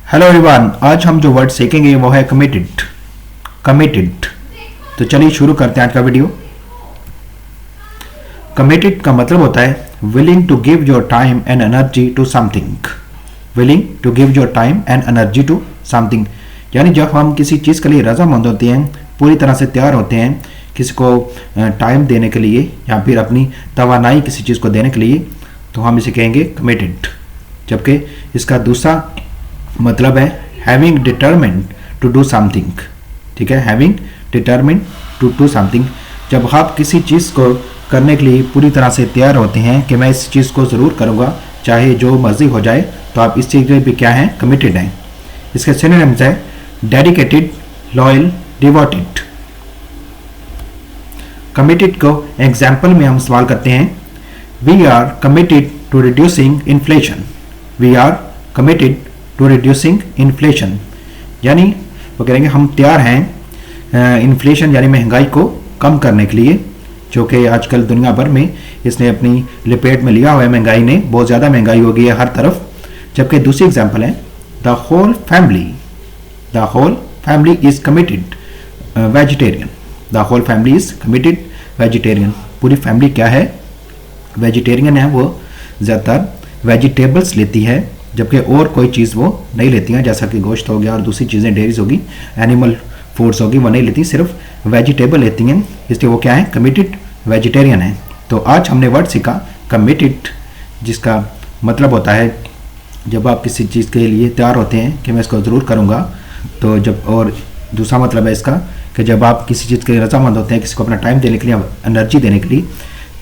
Hello everyone, आज हम जो वर्ड सीखेंगे वो है कमिटेड। कमिटेड। तो चलिए शुरू करते हैं आज का वीडियो। कमिटेड का मतलब होता है willing to give your time and energy to something. Willing to give your time and energy to something, यानी जब हम किसी चीज़ के लिए रजामंद होते हैं, पूरी तरह से तैयार होते हैं किसी को टाइम देने के लिए या फिर अपनी तवानाई किसी चीज़ को देने के लिए, तो हम इसे कहेंगे कमिटेड। जबकि इसका दूसरा मतलब है having determined to do something. ठीक है, having determined to do something. जब आप किसी चीज़ को करने के लिए पूरी तरह से तैयार होते हैं कि मैं इस चीज़ को ज़रूर करूँगा चाहे जो मर्जी हो जाए, तो आप इस चीज़ के भी क्या हैं, कमिटेड हैं। इसके सिनोनिम्स है डेडिकेटेड, लॉयल, डिवोटेड। कमिटेड को एग्जाम्पल में हम सवाल करते हैं, we are committed to reducing inflation. We are committed to reducing inflation, यानी वो कहेंगे हम तैयार हैं इन्फ्लेशन यानी महंगाई को कम करने के लिए, जो कि आजकल दुनिया भर में इसने अपनी लपेट में लिया हुआ है। महंगाई ने बहुत ज़्यादा महंगाई हो गई है हर तरफ। जबकि दूसरी एग्जांपल है the whole family. The whole family is committed vegetarian. The whole family is committed vegetarian. पूरी फैमिली क्या है, वेजिटेरियन है। वो ज़्यादातर वेजिटेबल्स लेती है, जबकि और कोई चीज़ वो नहीं लेती हैं, जैसा कि गोश्त हो गया और दूसरी चीज़ें डेयरीज होगी, एनिमल फूड्स होगी, वो नहीं लेती, सिर्फ वेजिटेबल लेती हैं। इसलिए वो क्या है, कमिटेड वेजिटेरियन है। तो आज हमने वर्ड सीखा कमिटेड, जिसका मतलब होता है जब आप किसी चीज़ के लिए तैयार होते हैं कि मैं इसको ज़रूर करूँगा। तो जब, और दूसरा मतलब है इसका कि जब आप किसी चीज़ के लिए रजामंद होते हैं, किसी को अपना टाइम देने के लिए, एनर्जी देने के लिए।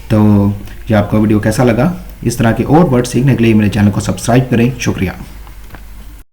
तो ये आपका वीडियो कैसा लगा? इस तरह के और वर्ड सीखने के लिए मेरे चैनल को सब्सक्राइब करें। शुक्रिया।